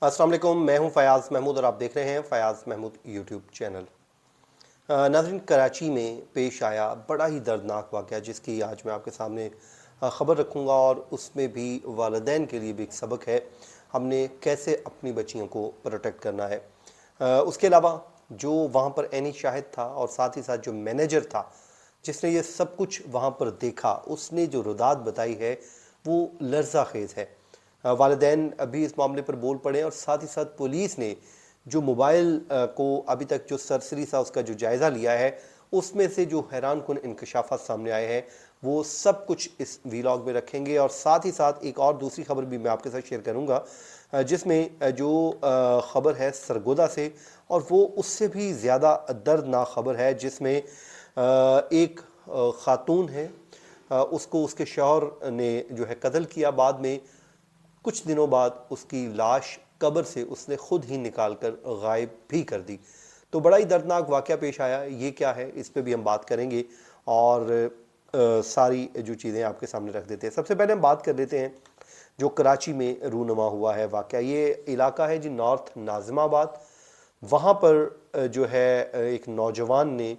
अस्सलाम वालेकुम, मैं हूं फयाज़ महमूद और आप देख रहे हैं फयाज़ महमूद यूट्यूब चैनल। नाज़रीन, कराची में पेश आया बड़ा ही दर्दनाक वाक़या जिसकी आज मैं आपके सामने ख़बर रखूंगा और उसमें भी वालिदैन के लिए भी एक सबक है, हमने कैसे अपनी बच्चियों को प्रोटेक्ट करना है। उसके अलावा जो वहाँ पर एनी शाहिद था और साथ ही साथ जो मैनेजर था जिसने ये सब कुछ वहाँ पर देखा, उसने जो रुदात बताई है वो लर्ज़ा खेज़ है। वालिदैन अभी इस मामले पर बोल पड़े और साथ ही साथ पुलिस ने जो मोबाइल को अभी तक जो सरसरी सा उसका जो जायज़ा लिया है, उसमें से जो हैरान कुन इंकशाफात सामने आए हैं वो सब कुछ इस वीलॉग में रखेंगे। और साथ ही साथ एक और दूसरी खबर भी मैं आपके साथ शेयर करूंगा जिसमें जो ख़बर है सरगोदा से, और वो उससे भी ज़्यादा दर्दनाक खबर है जिसमें एक ख़ातून है, उसको उसके शौहर ने जो है कत्ल किया, बाद में कुछ दिनों बाद उसकी लाश कब्र से उसने खुद ही निकाल कर गायब भी कर दी। तो बड़ा ही दर्दनाक वाक़या पेश आया, ये क्या है इस पे भी हम बात करेंगे और सारी जो चीज़ें आपके सामने रख देते हैं। सबसे पहले हम बात कर लेते हैं जो कराची में रूनुमा हुआ है वाक़या। ये इलाका है जी नॉर्थ नाज़िमाबाद। वहाँ पर जो है एक नौजवान ने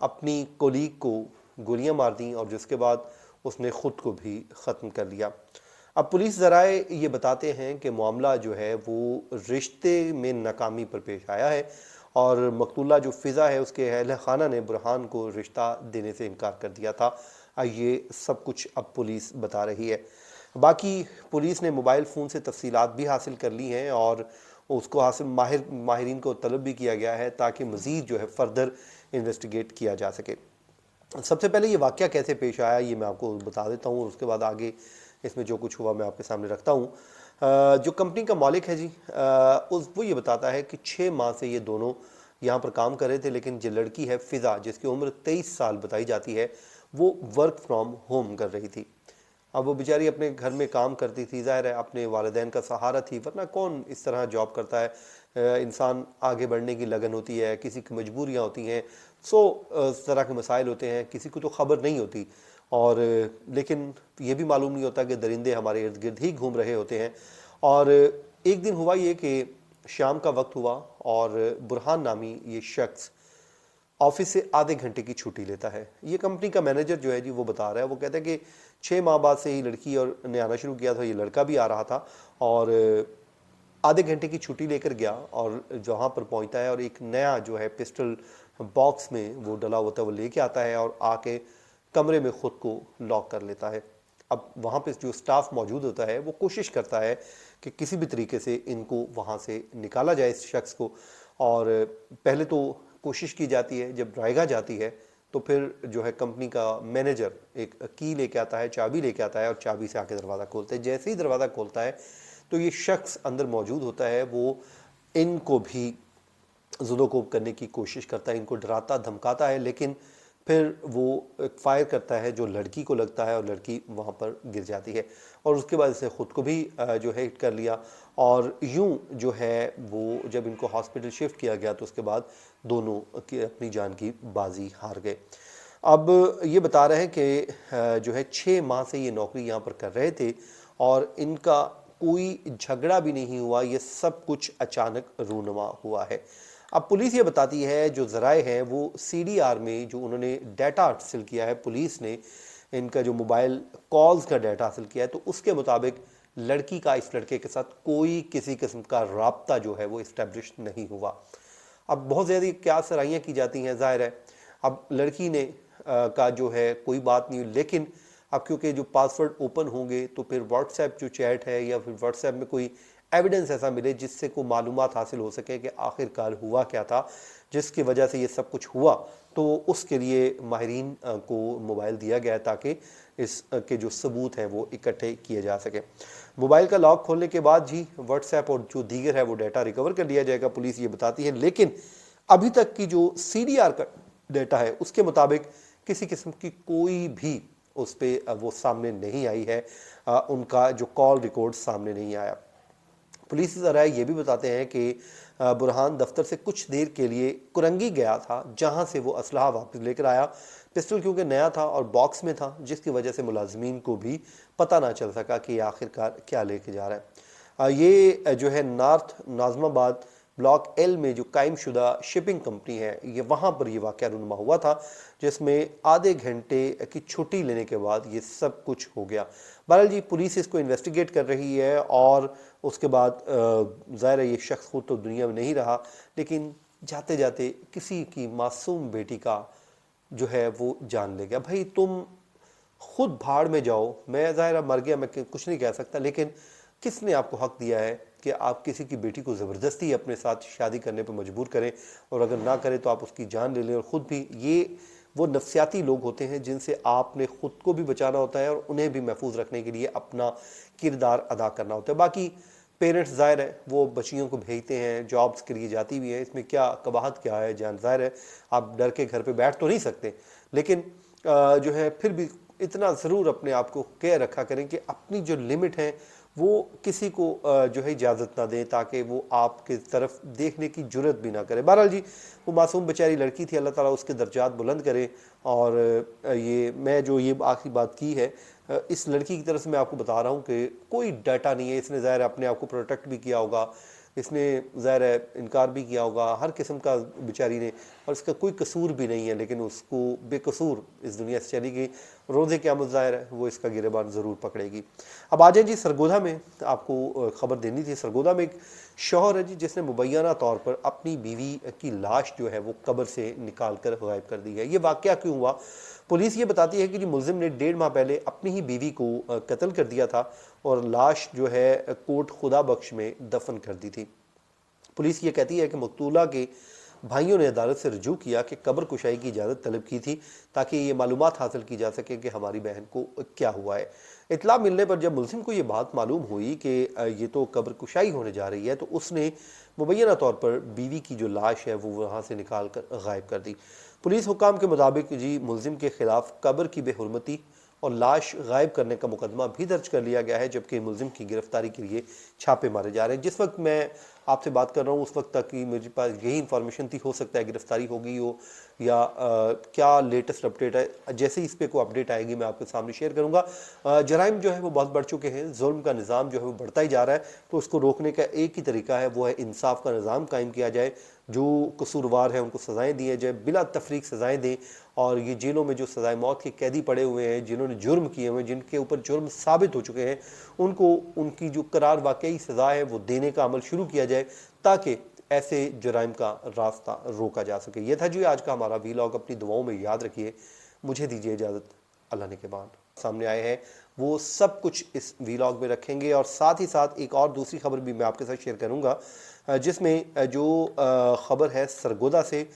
अपनी कोलीग को गोलियां मार दी और जिसके बाद उसने ख़ुद को भी ख़त्म कर लिया। अब पुलिस ज़राए ये बताते हैं कि मामला जो है वो रिश्ते में नाकामी पर पेश आया है और मकतूला जो फ़िज़ा है उसके अहल खाना ने बुरहान को रिश्ता देने से इनकार कर दिया था। ये सब कुछ अब पुलिस बता रही है। बाकी पुलिस ने मोबाइल फ़ोन से तफसीलात भी हासिल कर ली हैं और उसको हासिल माहिरीन को तलब भी किया गया है ताकि मज़ीद जो है फ़र्दर इन्वेस्टिगेट किया जा सके। सबसे पहले ये वाक़या कैसे पेश आया ये मैं आपको बता देता हूँ और उसके बाद आगे इसमें जो कुछ हुआ मैं आपके सामने रखता हूँ। जो कंपनी का मालिक है जी, वो ये बताता है कि 6 माह से ये दोनों यहाँ पर काम कर रहे थे, लेकिन जो लड़की है फ़िज़ा जिसकी उम्र 23 साल बताई जाती है, वो वर्क फ्रॉम होम कर रही थी। अब वो बेचारी अपने घर में काम करती थी, ज़ाहिर है अपने वालिदैन का सहारा थी, वरना कौन इस तरह जॉब करता है। इंसान आगे बढ़ने की लगन होती है, किसी की मजबूरियाँ होती हैं, इस तरह के मसाइल होते हैं, किसी को तो ख़बर नहीं होती। और लेकिन ये भी मालूम नहीं होता कि दरिंदे हमारे इर्द गिर्द ही घूम रहे होते हैं। और एक दिन हुआ ये कि शाम का वक्त हुआ और बुरहान नामी ये शख्स ऑफिस से आधे घंटे की छुट्टी लेता है। ये कंपनी का मैनेजर जो है जी वो बता रहा है, वो कहता है कि 6 माह बाद से ही लड़की और ने आना शुरू किया था, ये लड़का भी आ रहा था और आधे घंटे की छुट्टी लेकर गया और जहाँ पर पहुँचता है और एक नया जो है पिस्टल बॉक्स में वो डला होता है वो लेके आता है और आके कमरे में ख़ुद को लॉक कर लेता है। अब वहाँ पे जो स्टाफ मौजूद होता है वो कोशिश करता है कि किसी भी तरीके से इनको वहाँ से निकाला जाए इस शख्स को। और पहले तो कोशिश की जाती है, जब रायगा जाती है तो फिर जो है कंपनी का मैनेजर एक की लेके आता है, चाबी लेके आता है और चाबी से आके दरवाज़ा खोलता है। जैसे ही दरवाज़ा खोलता है तो ये शख्स अंदर मौजूद होता है, वो इनको भी ज़ुदोकोब करने की कोशिश करता है, इनको डराता धमकाता है, लेकिन फिर वो एक फायर करता है जो लड़की को लगता है और लड़की वहाँ पर गिर जाती है और उसके बाद इसे ख़ुद को भी जो है हिट कर लिया। और यूं जो है वो जब इनको हॉस्पिटल शिफ्ट किया गया तो उसके बाद दोनों की अपनी जान की बाजी हार गए। अब ये बता रहे हैं कि जो है 6 माह से ये नौकरी यहाँ पर कर रहे थे और इनका कोई झगड़ा भी नहीं हुआ, ये सब कुछ अचानक रूनुमा हुआ है। अब पुलिस ये बताती है, जो ज़राए हैं वो CDR में जो उन्होंने डाटा हासिल किया है, पुलिस ने इनका जो मोबाइल कॉल्स का डाटा हासिल किया है तो उसके मुताबिक लड़की का इस लड़के के साथ कोई किसी किस्म का राब्ता जो है वो इस्टेब्लिश नहीं हुआ। अब बहुत ज़्यादा क्या सराहियाँ की जाती हैं, ज़ाहिर है अब लड़की ने का जो है कोई बात नहीं, लेकिन अब क्योंकि जो पासवर्ड ओपन होंगे तो फिर व्हाट्सएप जो चैट है या फिर व्हाट्सएप में कोई एविडेंस ऐसा मिले जिससे को मालूमात हासिल हो सके कि आखिरकार हुआ क्या था जिसकी वजह से ये सब कुछ हुआ, तो उसके लिए माहिरीन को मोबाइल दिया गया है ताकि इस के जो सबूत हैं वो इकट्ठे किए जा सके। मोबाइल का लॉक खोलने के बाद जी व्हाट्सएप और जो दीगर है वो डाटा रिकवर कर लिया जाएगा, पुलिस ये बताती है। लेकिन अभी तक की जो CDR का डाटा है उसके मुताबिक किसी किस्म की कोई भी उस पर वो सामने नहीं आई है, उनका जो कॉल रिकॉर्ड सामने नहीं आया। पुलिस ज़राए ये भी बताते हैं कि बुरहान दफ्तर से कुछ देर के लिए कुरंगी गया था जहां से वो असलहा वापस लेकर आया। पिस्टल क्योंकि नया था और बॉक्स में था जिसकी वजह से मुलाजमीन को भी पता ना चल सका कि आखिरकार क्या लेके जा रहा है। یہ جو ہے نارتھ ناظم آباد بلاک ایل میں جو قائم شدہ شپنگ کمپنی ہے، یہ وہاں پر یہ واقعہ رونما ہوا تھا، جس میں آدھے گھنٹے کی چھٹی لینے کے بعد یہ سب کچھ ہو گیا۔ بہرحال جی پولیس اس کو انویسٹیگیٹ کر رہی ہے، اور اس کے بعد ظاہر ہے یہ شخص خود تو دنیا میں نہیں رہا، لیکن جاتے جاتے کسی کی معصوم بیٹی کا جو ہے وہ جان لے گیا۔ بھائی تم خود بھاڑ میں جاؤ، میں ظاہرہ مر گیا، میں کچھ نہیں کہہ سکتا، لیکن کس نے آپ کو حق دیا ہے کہ آپ کسی کی بیٹی کو زبردستی اپنے ساتھ شادی کرنے پہ مجبور کریں، اور اگر نہ کریں تو آپ اس کی جان لے لیں اور خود بھی؟ یہ وہ نفسیاتی لوگ ہوتے ہیں جن سے آپ نے خود کو بھی بچانا ہوتا ہے اور انہیں بھی محفوظ رکھنے کے لیے اپنا کردار ادا کرنا ہوتا ہے۔ باقی پیرنٹس ظاہر ہے وہ بچیوں کو بھیجتے ہیں، جابز کے لیے جاتی بھی ہیں، اس میں کیا قباحت کیا ہے جان؟ ظاہر ہے آپ ڈر کے گھر پہ بیٹھ تو نہیں سکتے، لیکن جو ہے پھر بھی اتنا ضرور اپنے آپ کو کہہ رکھا کریں کہ اپنی جو لمٹ ہے وہ کسی کو جو ہے اجازت نہ دیں، تاکہ وہ آپ کے طرف دیکھنے کی جرت بھی نہ کرے۔ بہرحال جی وہ معصوم بیچاری لڑکی تھی، اللہ تعالیٰ اس کے درجات بلند کرے۔ اور یہ میں جو یہ آخری بات کی ہے، اس لڑکی کی طرف سے میں آپ کو بتا رہا ہوں کہ کوئی ڈاٹا نہیں ہے، اس نے ظاہر اپنے آپ کو پروٹیکٹ بھی کیا ہوگا، اس نے ظاہر ہے انکار بھی کیا ہوگا ہر قسم کا بیچاری نے، اور اس کا کوئی قصور بھی نہیں ہے، لیکن اس کو بے قصور اس دنیا سے چلی گئی۔ روز قیامت ظاہر ہے وہ اس کا گریبان ضرور پکڑے گی۔ اب آ جائیں جی سرگودا میں، آپ کو خبر دینی تھی۔ سرگودا میں ایک شوہر ہے جی جس نے مبینہ طور پر اپنی بیوی کی لاش جو ہے وہ قبر سے نکال کر غائب کر دی ہے۔ یہ واقعہ کیوں ہوا؟ پولیس یہ بتاتی ہے کہ ملزم نے 1.5 ماہ پہلے اپنی ہی بیوی کو قتل کر دیا تھا اور لاش جو ہے کوٹ خدا بخش میں دفن کر دی تھی۔ پولیس یہ کہتی ہے کہ مقتولہ کے بھائیوں نے عدالت سے رجوع کیا کہ قبر کشائی کی اجازت طلب کی تھی تاکہ یہ معلومات حاصل کی جا سکے کہ ہماری بہن کو کیا ہوا ہے۔ اطلاع ملنے پر جب ملزم کو یہ بات معلوم ہوئی کہ یہ تو قبر کشائی ہونے جا رہی ہے، تو اس نے مبینہ طور پر بیوی کی جو لاش ہے وہ وہاں سے نکال کر غائب کر دی۔ پولیس حکام کے مطابق جی ملزم کے خلاف قبر کی بے حرمتی اور لاش غائب کرنے کا مقدمہ بھی درج کر لیا گیا ہے، جبکہ ملزم کی گرفتاری کے لیے چھاپے مارے جا رہے ہیں۔ جس وقت میں آپ سے بات کر رہا ہوں اس وقت تک میرے پاس یہی انفارمیشن تھی، ہو سکتا ہے گرفتاری ہو گئی ہو یا کیا لیٹسٹ اپڈیٹ ہے۔ جیسے ہی اس پہ کوئی اپڈیٹ آئے گی میں آپ کے سامنے شیئر کروں گا۔ جرائم جو ہے وہ بہت بڑھ چکے ہیں، ظلم کا نظام جو ہے وہ بڑھتا ہی جا رہا ہے، تو اس کو روکنے کا ایک ہی طریقہ ہے، وہ ہے انصاف کا نظام قائم کیا جائے، جو قصوروار ہیں ان کو سزائیں دی جائیں، بلا تفریق سزائیں دیں، اور یہ جیلوں میں جو سزائے موت کے قیدی پڑے ہوئے ہیں، جنہوں نے جرم کیے ہوئے ہیں، جن کے اوپر جرم ثابت ہو چکے ہیں، ان کو ان کی جو قرار واقعی سزا ہے وہ دینے کا عمل شروع کیا جائے، تاکہ ایسے جرائم کا راستہ روکا جا سکے۔ یہ تھا جی آج کا ہمارا ویلاگ، اپنی دعاؤں میں یاد رکھیے۔ مجھے دیجیے اجازت، اللہ نے کے بعد سامنے آئے ہیں وہ سب کچھ اس ویلاگ میں رکھیں گے، اور ساتھ ہی ساتھ ایک اور دوسری خبر بھی میں آپ کے ساتھ شیئر کروں گا، جس میں جو خبر ہے سرگودا سے